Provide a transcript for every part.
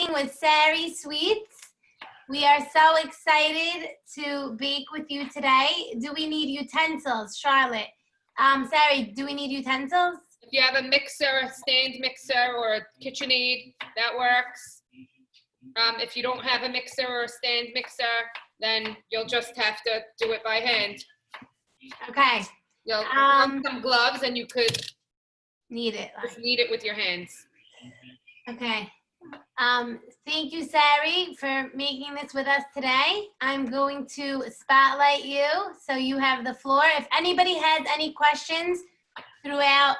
baking with Sari Sweets. We are so excited to bake with you today. Do we need utensils, Charlotte? Sari, do we need utensils? If you have a mixer, a stand mixer, or a KitchenAid, that works. If you don't have a mixer or a stand mixer, then you'll just have to do it by hand. Okay. You'll have some gloves and you could knead it. just knead it with your hands. Okay. Thank you, Sari, for making this with us today. I'm going to spotlight you, so you have the floor. If anybody has any questions throughout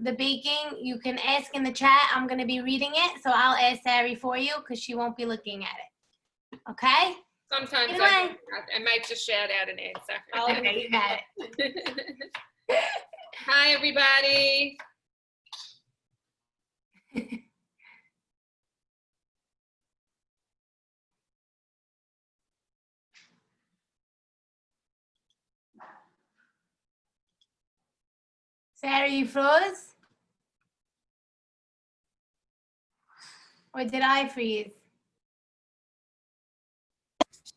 the baking, you can ask in the chat. I'm going to be reading it, so I'll ask Sari for you because she won't be looking at it. Okay? Sometimes I might just shout out an answer. Okay, you got it. Hi, everybody. Sari, you froze? Or did I freeze?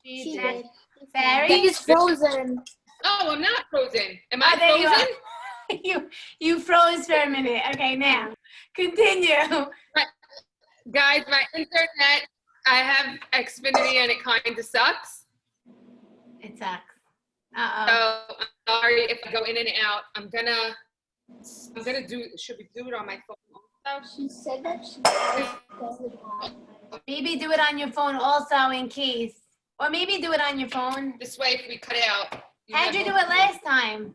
She did. Sari? He's frozen. Oh, I'm not frozen. Am I frozen? You froze for a minute. Okay, now continue. Guys, my internet, I have Xfinity and it kind of sucks. It sucks. So I'm sorry if I go in and out. I'm gonna do. Should we do it on my phone? She said that she does it on. Maybe do it on your phone also in case. Or maybe do it on your phone. This way, if we cut out. How'd you do it last time?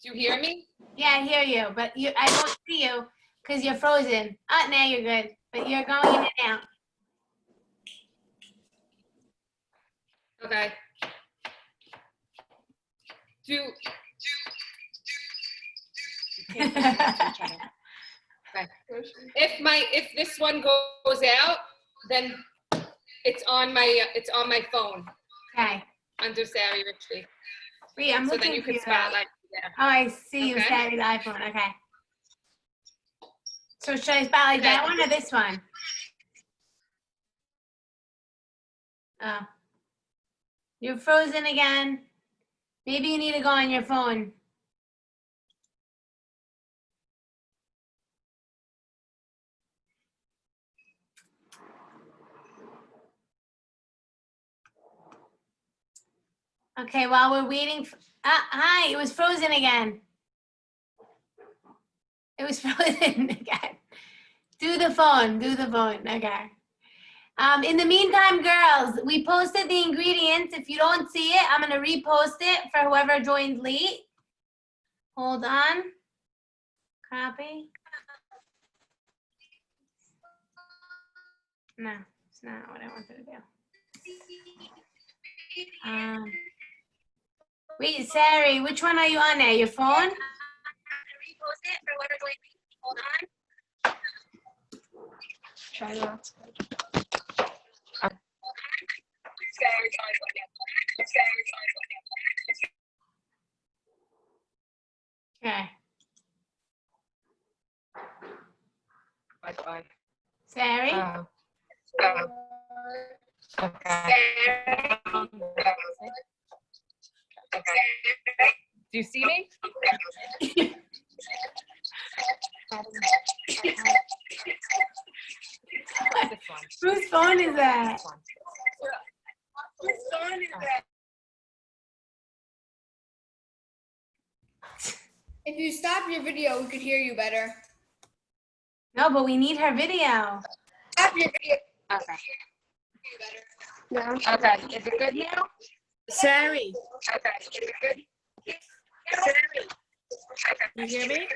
Do you hear me? Yeah, I hear you, but I don't see you because you're frozen. Oh, now you're good, but you're going in and out. Okay. Okay. If this one goes out, then it's on my phone. Okay. Under Sari Richley. Wait, I'm so looking then you for can you. spotlight. Yeah. Oh, I see you, Sari's iPhone. Okay. So should I spotlight that one or this one? Oh. You're frozen again. Maybe you need to go on your phone. Okay, while we're waiting for, hi, it was frozen again. It was frozen again. Do the phone, okay. In the meantime, girls, we posted the ingredients. If you don't see it, I'm gonna repost it for whoever joined late. Hold on, copy. No, it's not what I wanted to do. Wait, Sari, which one are you on there? Your phone? I'm gonna repost it for whoever joined late. Hold on. Try not to. Okay. Bye. Sari? Okay. Do you see me? Whose phone is that? Whose phone is that? If you stop your video, we could hear you better. No, but we need her video. Stop your video. Okay. No. Okay. Is it good now? Sari, Okay. Is it good? Sari, you hear me?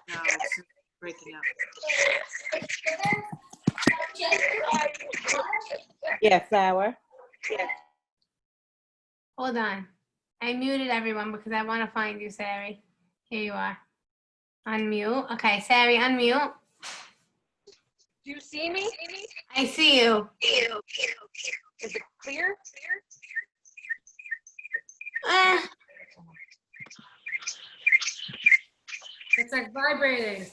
No, it's breaking up. Yeah, flour. Hold on. I muted everyone because I want to find you, Sari. Here you are. Unmute. Okay, Sari, unmute. Do you see me? I see you. Is it clear? It's like vibrating.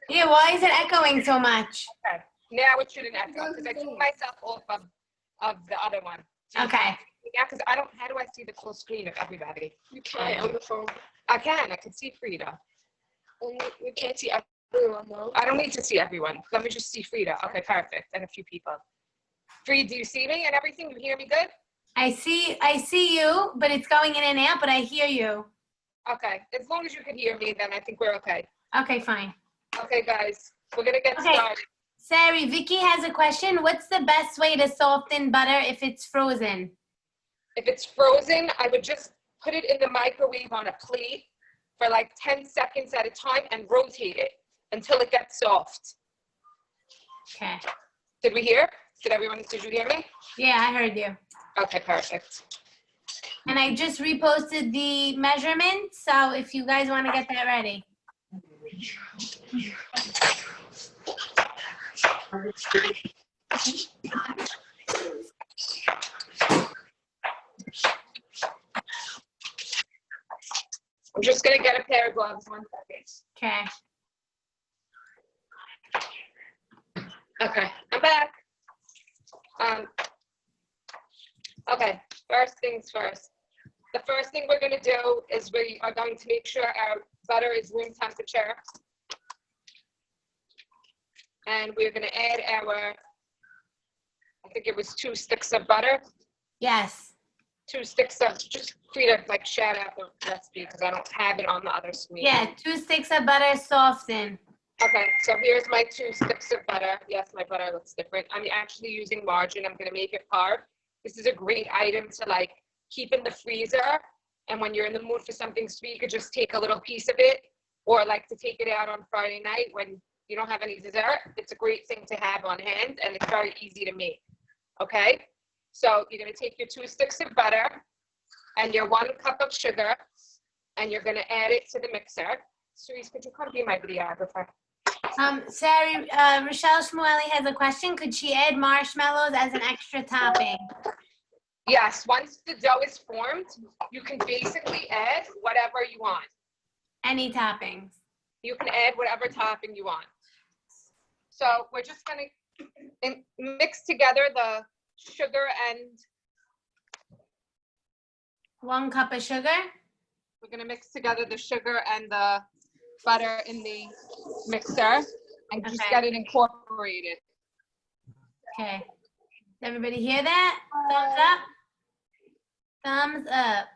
Yeah, why is it echoing so much? Okay. Now it shouldn't echo because I took myself off of the other one. Okay. Yeah, because I don't. How do I see the full screen of everybody? You can't on the phone. I can. I can see Frida. We can't see everyone though. I don't need to see everyone. Let me just see Frida. Okay, perfect. And a few people. Frida, do you see me and everything? You hear me good? I see you, but it's going in and out, but I hear you. Okay. As long as you can hear me, then I think we're okay. Okay, fine. Okay, guys. We're gonna get Okay. started. Sari, Vicky has a question. What's the best way to soften butter if it's frozen? If it's frozen, I would just put it in the microwave on a plate for like 10 seconds at a time and rotate it until it gets soft. Okay. Did we hear? Did you hear me? Yeah, I heard you. Okay, perfect. And I just reposted the measurements, so if you guys want to get that ready. I'm just gonna get a pair of gloves, 1 second. Okay. Okay, I'm back. Okay, first things first. The first thing we're gonna do is we are going to make sure our butter is room temperature. And we're gonna add I think it was 2 sticks of butter. Yes. 2 sticks of, just Frida, like shout out the recipe because I don't have it on the other screen. Yeah, 2 sticks of butter soften. Okay, so here's my 2 sticks of butter. Yes, my butter looks different. I'm actually using margarine. I'm gonna make it carb. This is a great item to like keep in the freezer. And when you're in the mood for something sweet, you could just take a little piece of it, or like to take it out on Friday night when you don't have any dessert. It's a great thing to have on hand, and it's very easy to make. Okay, so you're gonna take your 2 sticks of butter and your 1 cup of sugar, and you're gonna add it to the mixer. Cerise, could you come be my videographer? Sari, Rochelle Shmueli has a question. Could she add marshmallows as an extra topping? Yes, once the dough is formed, you can basically add whatever you want. Any toppings? You can add whatever topping you want. So we're just gonna mix together the sugar and 1 cup of sugar? we're gonna mix together the sugar and the butter in the mixer and just Okay. get it incorporated. Okay. Does everybody hear that? Thumbs up? Thumbs up.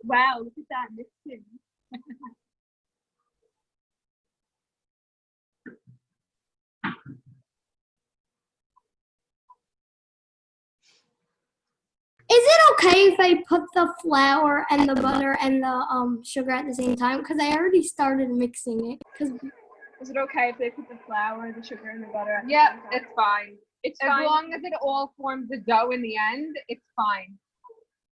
Wow, look at that mixing. Is it okay if I put the flour and the butter and the sugar at the same time? Because I already started mixing it. Is it okay if they put the flour, the sugar, and the butter at the Yeah, same time? it's fine. It's As fine. long as it all forms a dough in the end, it's fine.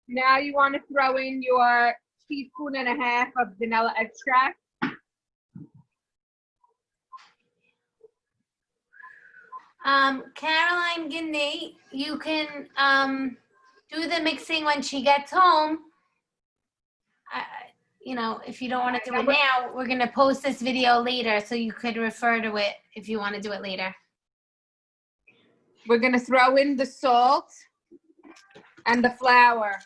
Now you want to throw in your 1.5 teaspoons of vanilla extract. Caroline Guinea, you can do the mixing when she gets home. You know, if you don't want to do it now, we're going to post this video later so you could refer to it if you want to do it later. We're going to throw in the salt and the flour.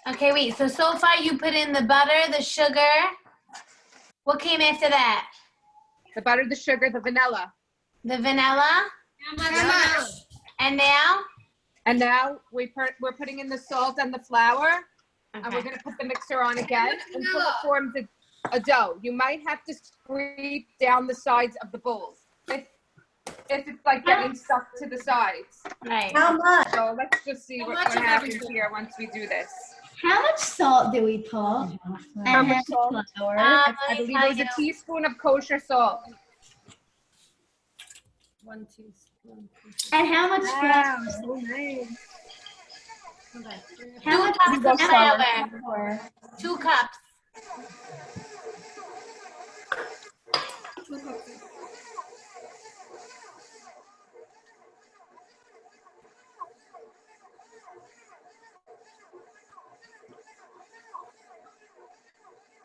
Okay, wait. So far you put in the butter, the sugar. What came after that? The butter, the sugar, the vanilla. The vanilla. How much? And now? And now we're putting in the salt and the flour. And we're Okay. going to put the mixer on again until it forms a dough. You might have to scrape down the sides of the bowls if it's like getting stuck to the sides. Right. How much? So let's just see what happens here once we do this. How much salt do we put? How And much salt? flour? I let me believe tell it was you. a teaspoon of kosher salt. 1 teaspoon. And how much flour? so nice. How much cups of flour. flour? 2 cups.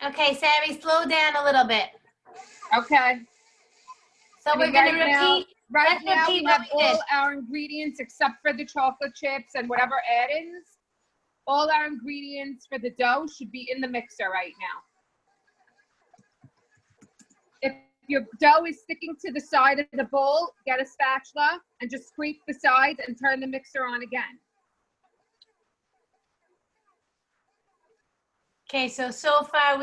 Okay, Sari, slow down a little bit. Okay. So I we're mean, gonna right now- repeat. Right Let's now, repeat we what have we did. all our ingredients except for the chocolate chips and whatever add-ins. All our ingredients for the dough should be in the mixer right now. If your dough is sticking to the side of the bowl, get a spatula and just scrape the sides and turn the mixer on again. Okay, so far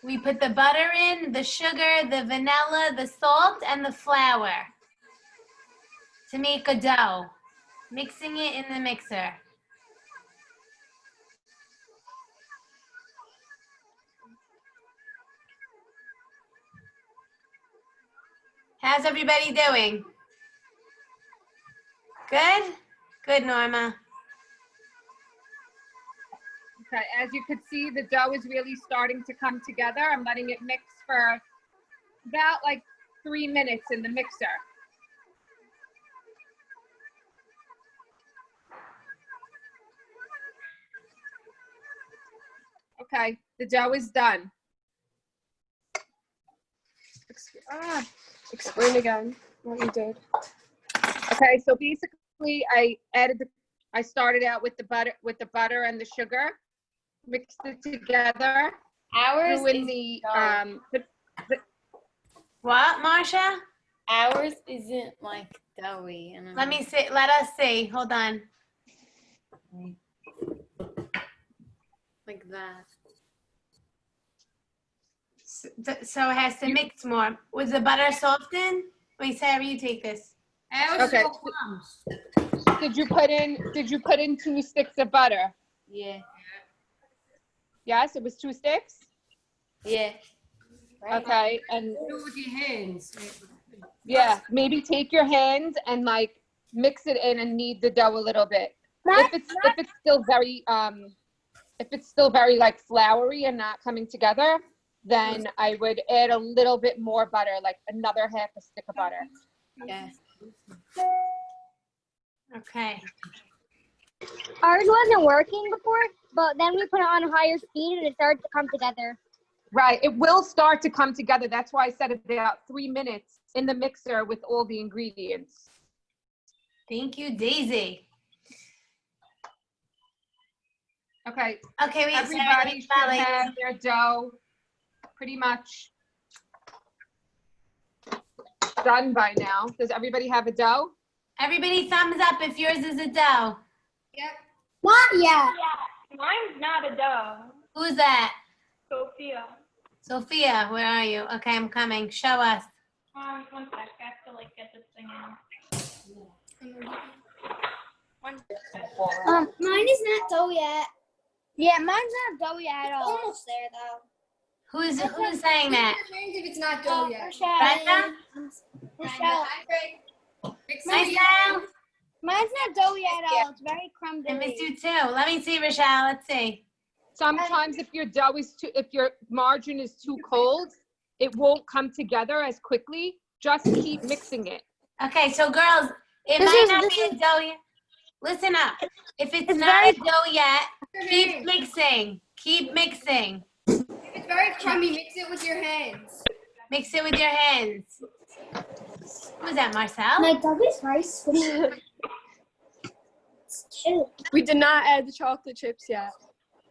we put the butter in, the sugar, the vanilla, the salt, and the flour to make a dough. Mixing it in the mixer. How's everybody doing? Good? Good, Norma. Okay, as you can see, the dough is really starting to come together. I'm letting it mix for about like 3 minutes in the mixer. Okay, the dough is done. Explain again what you did. Okay, so basically I started out with the butter and the sugar, mixed it together, Ours threw in is the What, Marsha? ours isn't like doughy. And Let me see. Let us see. Hold on. like that. So it has to mix more. Was the butter softened? Wait, Sarah, you take this. Okay. Did you put in 2 sticks of butter? Yeah. Yes, it was 2 sticks. Yeah. Right? Okay, and Do it with your hands. yeah, maybe take your hands and like mix it in and knead the dough a little bit. If it's still very like floury and not coming together, then I would add a little bit more butter, like another half a stick of butter. Yeah. Okay. Ours wasn't working before, but then we put it on higher speed and it started to come together. Right, it will start to come together. That's why I said about 3 minutes in the mixer with all the ingredients. Thank you, Daisy. Okay, Okay, wait, everybody should Sarah, have their dough pretty much done by now. Does everybody have a dough? everybody thumbs up if yours is a dough. Not yet. Mine's not a dough. Who's that? Sophia. Sophia, where are you? Okay, I'm coming. Show us. One sec. I have to like get this thing in. Mine is not dough yet. Yeah, mine's not doughy at all. Almost there though. Who's saying that? If it's not dough yet. Brenda? Rochelle. Hi, Sal. Mine's not doughy at all. It's very crumbly. I miss you too. Let me see, Rochelle. Let's see. Sometimes if your margarine is too cold, it won't come together as quickly. Just keep mixing it. Okay, so girls, it might not be a dough yet. Listen up. If it's not a dough yet, keep mixing. Keep mixing. If it's very crummy, mix it with your hands. Mix it with your hands. Who's that, Marcel? My dough is very sweet. We did not add the chocolate chips yet.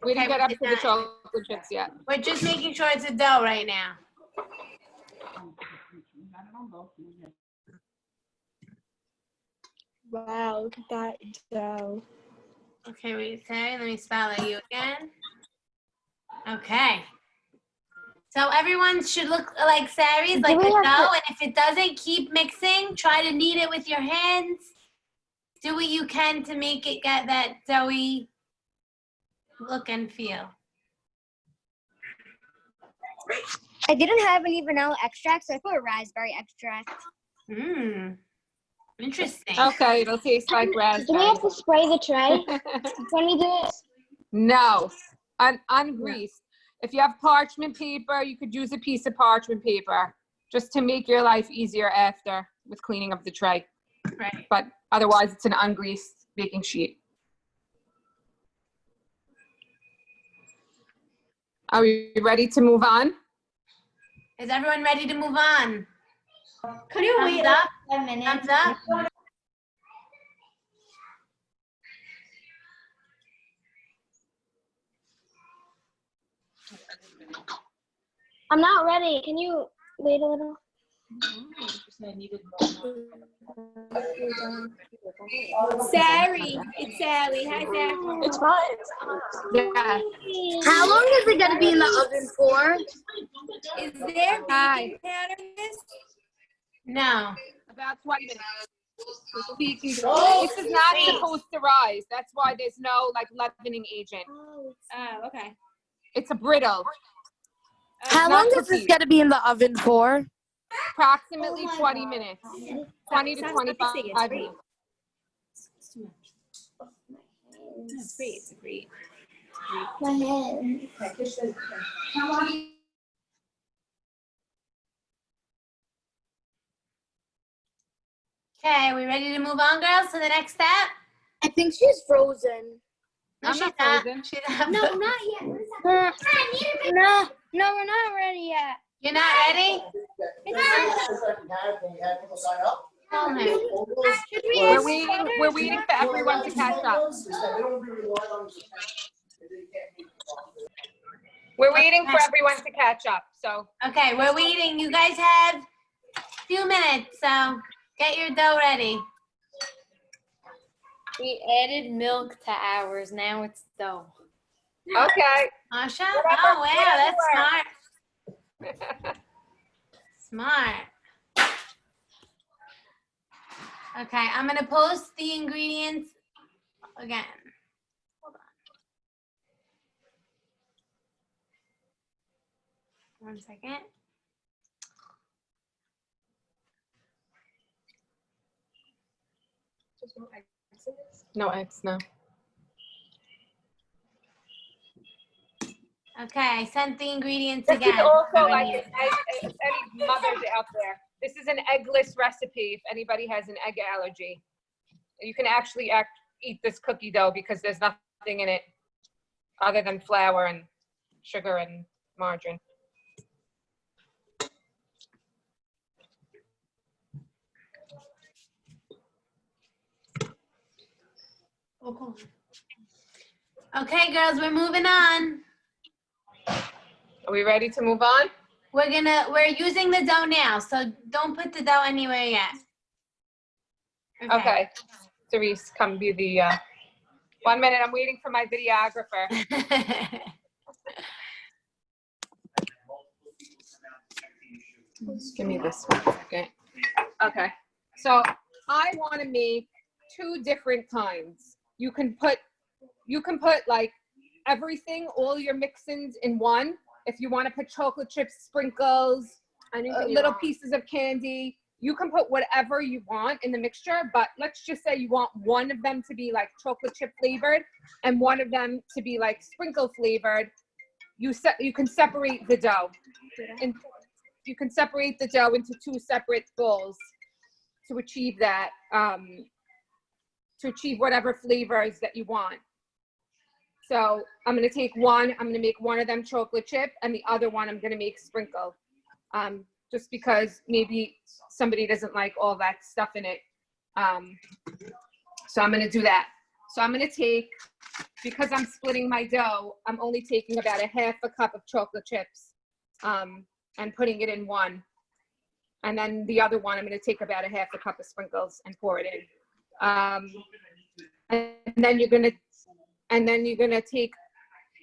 We didn't Okay, get up we to did the not. chocolate chips yet. We're just making sure it's a dough right now. Wow, look at that dough. Okay, wait, Sari, let me spell at you again. Okay. So everyone should look like Sari's, like a dough, and if it doesn't, keep mixing. Try to knead it with your hands. Do what you can to make it get that doughy look and feel. I didn't have any vanilla extract, so I put a raspberry extract. Mmm. Interesting. Okay, it'll taste like Do we raspberry. have to spray the tray when we do it? No, ungreased. If you have parchment paper, you could use a piece of parchment paper just to make your life easier after with cleaning up the tray. Right. But otherwise, it's an ungreased baking sheet. Are we ready to move on? Is everyone ready to move on? Could you Thumbs wait up? 5 minutes? Thumbs up? I'm not ready. Can you wait a little? Sari, it's Sally. Hi, Sally. It's fine. Yeah. How long is it gonna be in the oven for? Is there baking powder in this? No. About 20 minutes. This is not supposed to rise. That's why there's no like leavening agent. Oh, okay. It's a brittle. How not long is this cookies. gonna be in the oven for? Approximately 20 minutes. 20 to 25 minutes. It's great. It's great. My head. Okay, we ready to move on, girls, to the next step? I think she's frozen. No, I'm she's not not. frozen. She's not. No, not yet. No, we're not ready yet. You're not ready? Okay. We're waiting for everyone to catch up. We're waiting for everyone to catch up. So Okay, we're waiting. You guys have a few minutes, so get your dough ready. We added milk to ours. Now it's dough. okay. Masha? Oh, wow, that's smart. Smart. Okay, I'm gonna post the ingredients again. Hold on. 1 second. No eggs, no. Okay, I sent the ingredients This again. is also for like you. if any mothers out there. This is an eggless recipe if anybody has an egg allergy. You can actually eat this cookie dough because there's nothing in it other than flour and sugar and margarine. Okay, girls, we're moving on. Are we ready to move on? We're using the dough now, so don't put the dough anywhere yet. Okay. Therese, come be the 1 minute. I'm waiting for my videographer. Just give me this 1 second. Okay. So I want to make 2 different kinds. You can put like everything, all your mix-ins in one. If you want to put chocolate chips, sprinkles, little pieces of candy, you can put whatever you want in the mixture. But let's just say you want one of them to be like chocolate chip flavored and one of them to be like sprinkle flavored. You can separate the dough. And you can separate the dough into 2 separate bowls to achieve that, to achieve whatever flavors that you want. So I'm going to take one, I'm going to make one of them chocolate chip and the other one I'm going to make sprinkle. Just because maybe somebody doesn't like all that stuff in it. So I'm going to do that. So I'm going to take, because I'm splitting my dough, I'm only taking about 1/2 cup of chocolate chips and putting it in one. And then the other one, I'm going to take about 1/2 cup of sprinkles and pour it in. And then you're going to take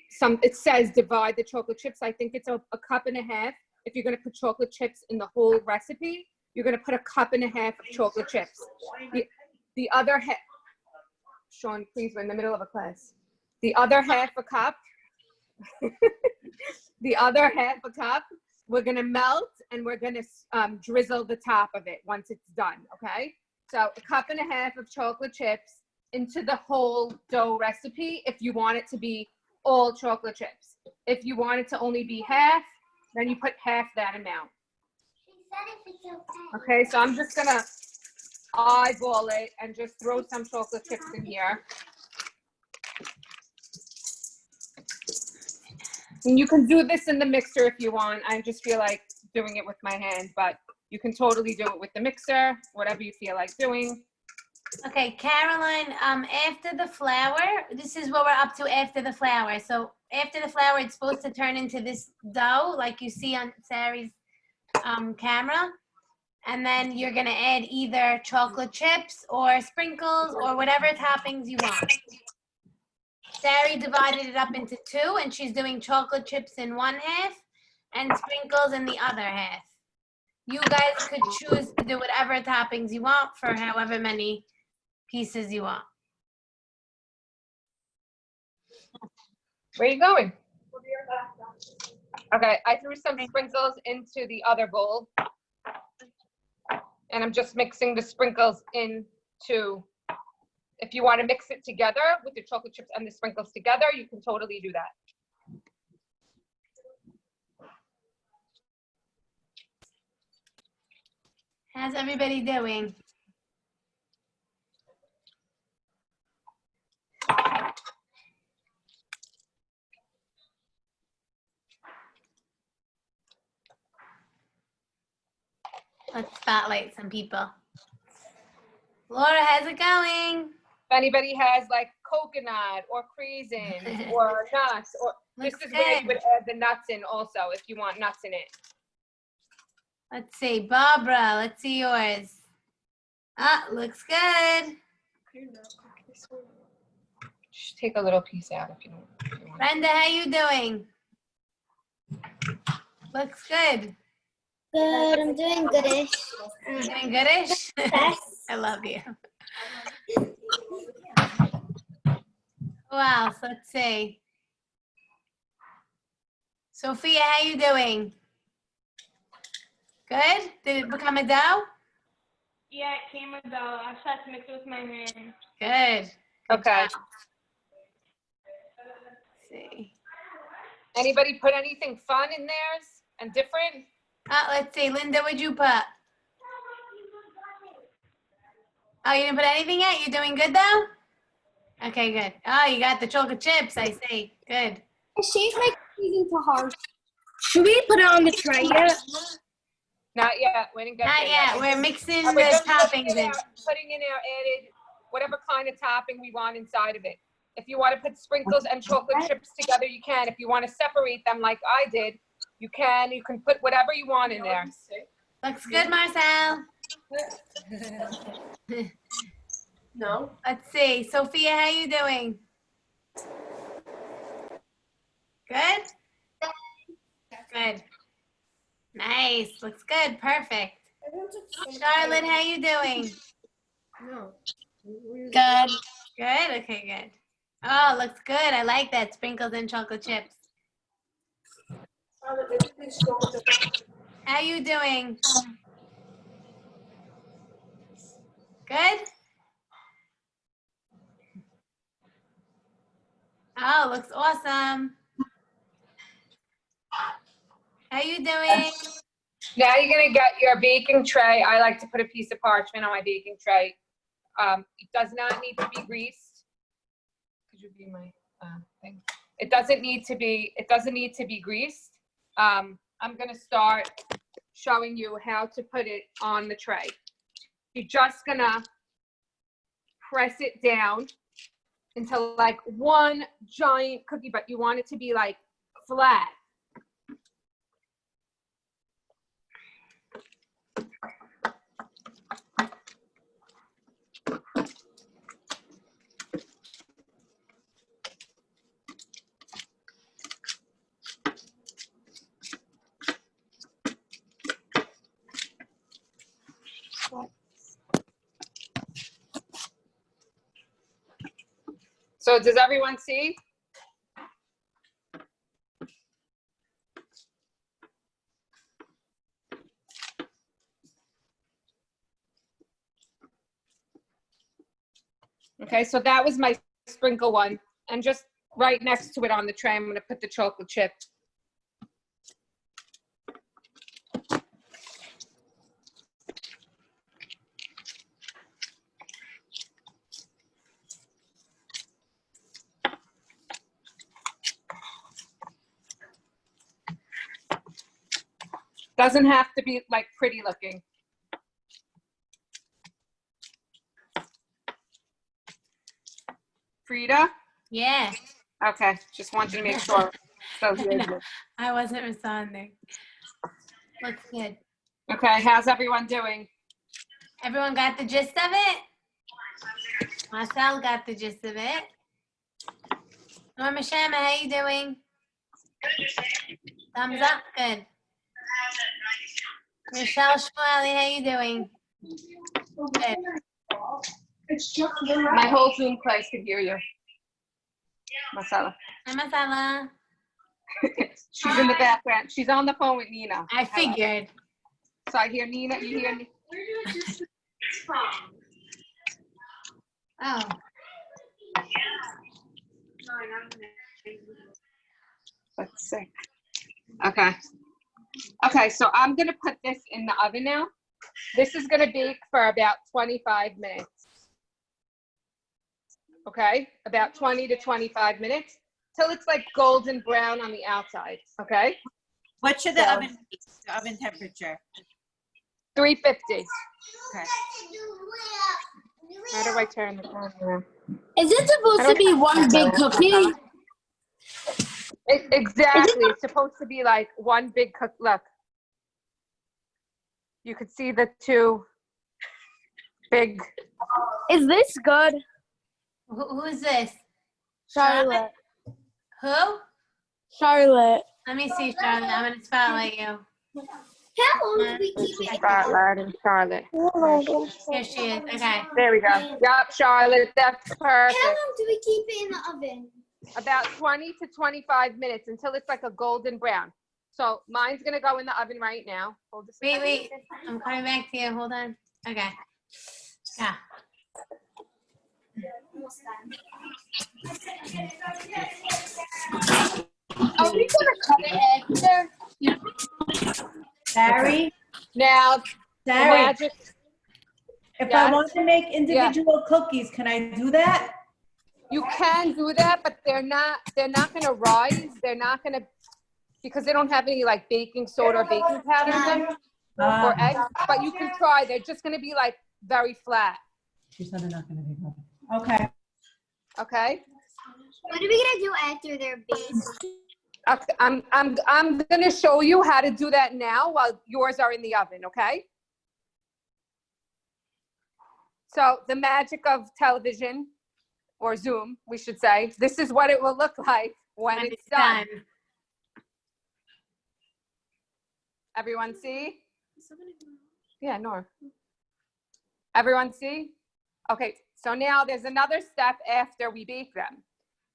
some, it says divide the chocolate chips. I think it's a 1.5 cups. If you're going to put chocolate chips in the whole recipe, you're going to put 1.5 cups of chocolate chips. The other half, Sean, please, we're in the middle of a class. The other 1/2 cup, the other 1/2 cup, we're going to melt and we're going to drizzle the top of it once it's done, okay? So 1.5 cups of chocolate chips into the whole dough recipe if you want it to be all chocolate chips. If you want it to only be half, then you put half that amount. Okay, so I'm just gonna eyeball it and just throw some chocolate chips in here. And you can do this in the mixer if you want. I just feel like doing it with my hand, but you can totally do it with the mixer, whatever you feel like doing. Okay, Caroline, after the flour, this is what we're up to after the flour. So after the flour, it's supposed to turn into this dough like you see on Sari's camera. And then you're gonna add either chocolate chips or sprinkles or whatever toppings you want. Sari divided it up into two, and she's doing chocolate chips in one half and sprinkles in the other half. You guys could choose to do whatever toppings you want for however many pieces you want. Where are you going? Okay, I threw some sprinkles into the other bowl. And I'm just mixing the sprinkles into, if you want to mix it together with the chocolate chips and the sprinkles together, you can totally do that. How's everybody doing? Let's spotlight some people. Laura, how's it going? If anybody has like coconut or craisins or nuts, or this Looks is where you good. would add the nuts in also if you want nuts in it. Let's see, Barbara, let's see yours. Ah, looks good. Just take a little piece out if you want. Brenda, how you doing? Looks good. Good, I'm doing goodish. You doing goodish? Yes. I love you. Who else? Let's see. Sophia, how you doing? Good? Did it become a dough? Yeah, it came a dough. I just had to mix it with my hand. Good. Good Okay. job. Let's see. Anybody put anything fun in theirs and different? Let's see. Linda, what'd you put? Oh, you didn't put anything yet? You're doing good though? Okay, good. Oh, you got the chocolate chips, I see. Good. She's making it too hard. Should we put it on the tray yet? Not yet. We didn't get Not there yet. We're mixing We're the just toppings in. putting in our added whatever kind of topping we want inside of it. If you want to put sprinkles and chocolate chips together, you can. If you want to separate them like I did, you can. You can put whatever you want in there. Looks good, Marcel. No. Let's see. Sophia, how you doing? Good? Good. Nice. Looks good. Perfect. Charlotte, how you doing? No. Good. Good? Okay, good. Oh, looks good. I like that. Sprinkles and chocolate chips. How you doing? Good? Oh, looks awesome. How you doing? Now you're going to get your baking tray. I like to put a piece of parchment on my baking tray. It does not need to be greased. Could you be my thing? It doesn't need to be greased. I'm going to start showing you how to put it on the tray. You're just going to press it down into like one giant cookie, but you want it to be like flat. So does everyone see? Okay, so that was my sprinkle one. And just right next to it on the tray, I'm gonna put the chocolate chip. Doesn't have to be like pretty looking. Frida? Yeah. Okay, just wanted to make sure. So good. I wasn't responding. Looks good. Okay, how's everyone doing? Everyone got the gist of it? Marcel got the gist of it. Norma Shama, how you doing? Thumbs up, good. Michelle Schmiley, how you doing? Good. My whole Zoom class could hear you. Masala. Hi, Masala. She's in the background. She's on the phone with Nina. I figured. So I hear Nina, you hear me? Oh. Let's see. Okay. Okay, so I'm gonna put this in the oven now. This is gonna bake for about 25 minutes. Okay, about 20 to 25 minutes till it's like golden brown on the outside. Okay. What should the oven be? The oven temperature? 350. Okay. How do I turn the camera? Is it supposed to be one big cookie? Exactly. It's supposed to be like one big cook. Look. You could see the two big. Is this good? Who is this? Charlotte. Who? Charlotte. Let me see, Charlotte. I'm going to spotlight you. How long do we keep it? Spotlight in Charlotte. Here she is. Okay. There we go. Yup, Charlotte. That's perfect. How long do we keep it in the oven? About 20 to 25 minutes until it's like a golden brown. So mine's gonna go in the oven right now. Hold this. Wait. I'm coming back to you. Hold on. Okay. Yeah. Are we gonna cut it after? Sari? Now, the Sari, magic. if Yes. I want to make individual cookies, can I do that? You can do that, but they're not gonna rise. They're not gonna, because they don't have any like baking soda or baking powder in them or eggs, but you can try. They're just gonna be like very flat. She said they're not going to be good. Okay. Okay. What are we gonna do after they're baked? Okay, I'm gonna show you how to do that now while yours are in the oven, okay? So the magic of television, or Zoom, we should say, this is what it will look like when it's done. Everyone see? Yeah, Nora. Everyone see? Okay, so now there's another step after we bake them.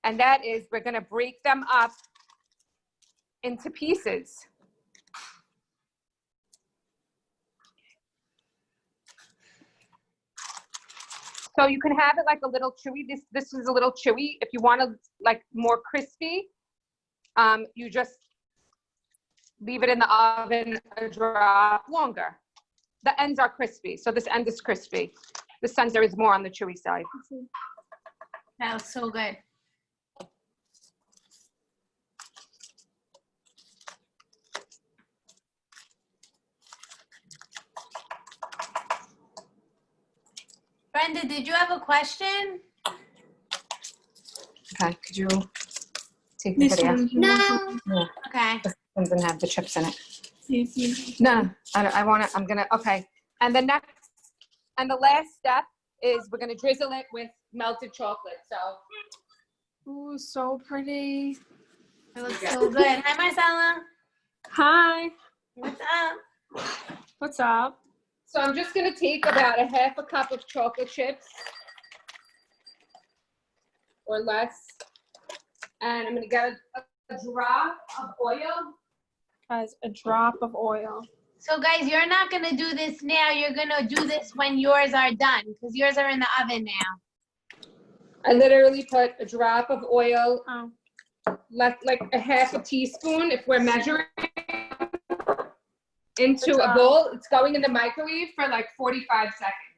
And that is we're gonna break them up into pieces. So you can have it like a little chewy. This is a little chewy. If you want to like more crispy, you just leave it in the oven a drop longer. The ends are crispy, so this end is crispy. The center is more on the chewy side. That was so good. Brenda, did you have a question? Okay, could you take the video? No. Yeah, Okay. this one doesn't have the chips in it. No, I want to, I'm gonna, okay. And the next, and the last step is we're gonna drizzle it with melted chocolate, so. Ooh, so pretty. It looks so good. Hi, Marcella. Hi. What's up? What's up? So I'm just gonna take about a half a cup of chocolate chips or less. And I'm gonna get a drop of oil. Has a drop of oil. So guys, you're not gonna do this now. You're gonna do this when yours are done because yours are in the oven now. I literally put a drop of oil, Oh. like a half a teaspoon if we're measuring, into a bowl. It's going in the microwave for like 45 seconds.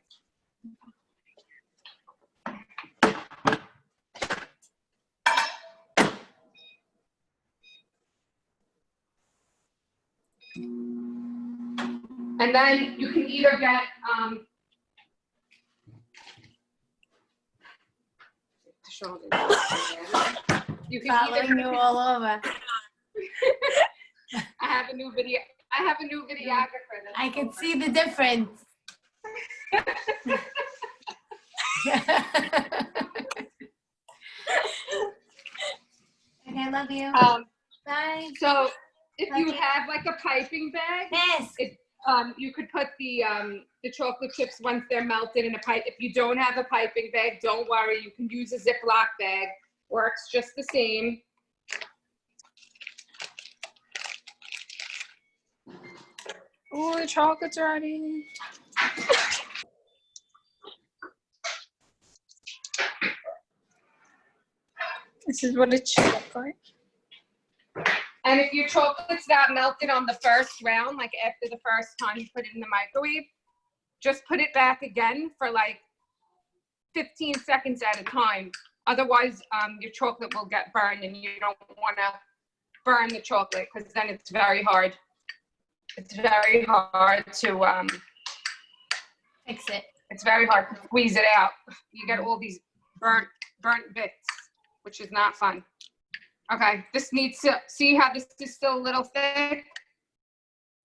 And then you can either get, you can Following you all over. I have a new videographer. I can see the difference. Okay, love you. Bye. So if you have like a piping bag, Yes. you could put the chocolate chips once they're melted in a pipe. If you don't have a piping bag, don't worry. You can use a Ziploc bag. Works just the same. Oh, the chocolate's ready. This is what it should look like. And if your chocolate's not melted on the first round, like after the first time you put it in the microwave, just put it back again for like 15 seconds at a time. Otherwise, your chocolate will get burned, and you don't want to burn the chocolate because then it's very hard. It's very hard to Fix it. It's very hard to squeeze it out. You get all these burnt bits, which is not fun. Okay, this needs to, see how this is still a little thick?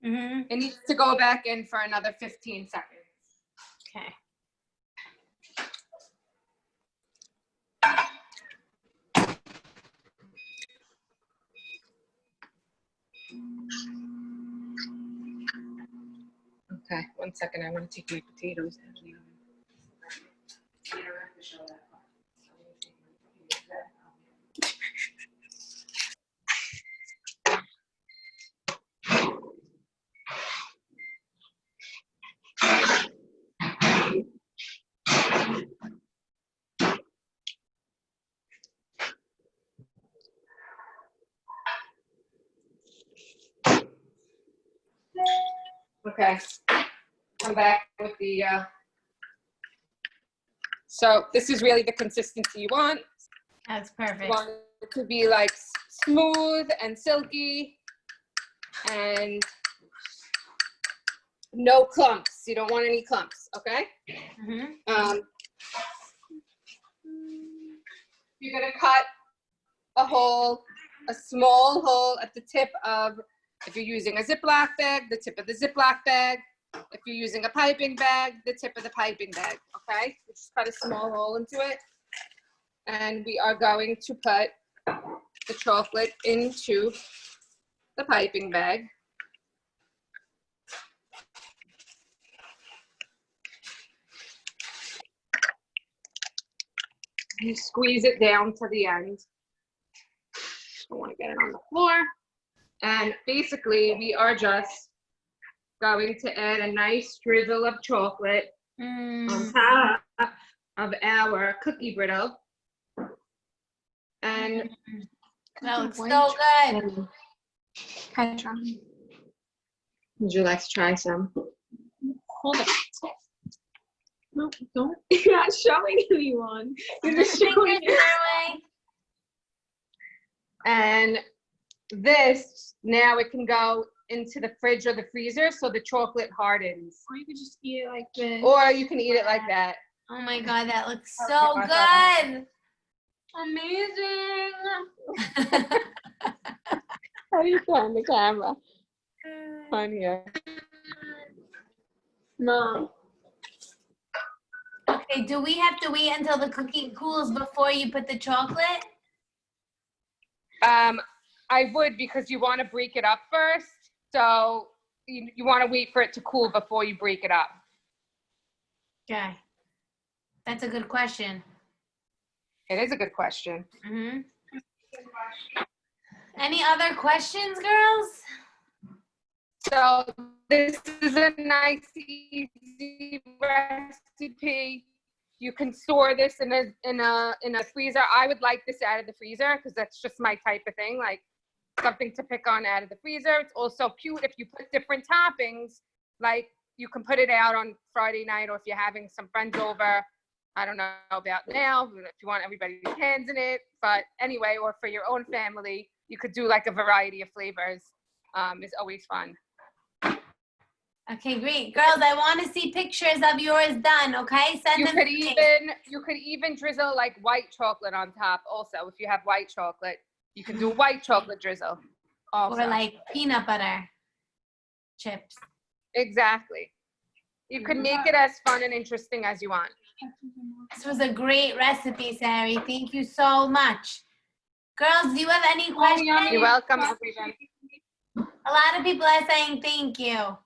Mm-hmm. It needs to go back in for another 15 seconds. Okay. Okay, 1 second. I want to take my potatoes out of the oven. Okay, come back with the, so this is really the consistency you want. That's You perfect. want it to be like smooth and silky and no clumps. You don't want any clumps, okay? Mm-hmm. You're gonna cut a small hole at the tip of, if you're using a Ziploc bag, the tip of the Ziploc bag. If you're using a piping bag, the tip of the piping bag, okay? Just cut a small hole into it. And we are going to put the chocolate into the piping bag. You squeeze it down to the end. Don't want to get it on the floor. And basically, we are just going to add a nice drizzle of chocolate on top of our cookie brittle. And That looks so good. Can I try? would you like to try some? Hold it. No, don't. You're not showing anyone. You're just showing Fingers my way. And this, now it can go into the fridge or the freezer so the chocolate hardens. Or you could just eat it like this. Or you can eat it like that. Oh my God, that looks so good. Amazing. How do you find the camera? On here. Mom. Okay, do we have to wait until the cookie cools before you put the chocolate? I would, because you want to break it up first. So you want to wait for it to cool before you break it up. Okay. That's a good question. It is a good question. Mm-hmm. Any other questions, girls? So this is a nice, easy recipe. You can store this in a freezer. I would like this out of the freezer because that's just my type of thing, like something to pick on out of the freezer. It's also cute if you put different toppings, like you can put it out on Friday night, or if you're having some friends over. I don't know about now, if you want everybody's hands in it, but anyway, or for your own family, you could do like a variety of flavors. It's always fun. Okay, great. Girls, I want to see pictures of yours done, okay? Send You them could to me. even drizzle like white chocolate on top also. If you have white chocolate, you can do white chocolate drizzle also. Or like peanut butter chips. Exactly. You can make it as fun and interesting as you want. This was a great recipe, Sari. Thank you so much. Girls, do you have any questions? You're welcome, everyone. A lot of people are saying thank you.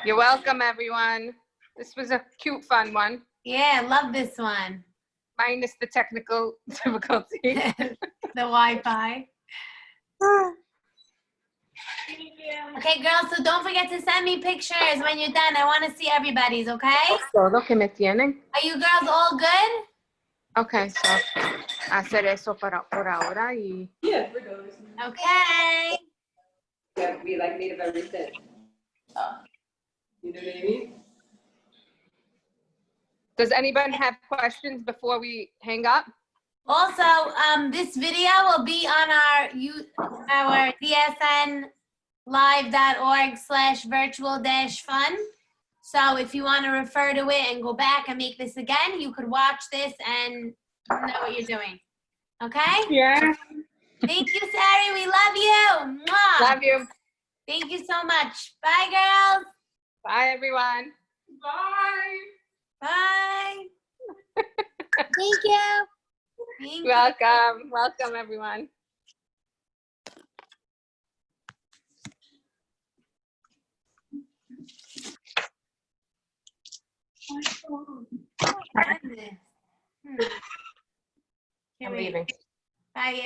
You're welcome, everyone. This was a cute, fun one. Yeah, love this one. Minus the technical difficulty. The Wi-Fi. Okay, girls, so don't forget to send me pictures when you're done. I want to see everybody's, okay? Todo que me tienen. Are you girls all good? Okay, so hacer eso por ahora y Okay. We like made of everything. You know what I mean? does anybody have questions before we hang up? Also, this video will be on our dsnlive.org/virtual-fun. So if you want to refer to it and go back and make this again, you could watch this and know what you're doing. Okay? Yeah. Thank you, Sari. We love you. Mwah. Love you. Thank you so much. Bye, girls. Bye, everyone. Bye. Bye. Thank you. Thank you. Welcome. Welcome, everyone. Goodness. I'm leaving. Bye.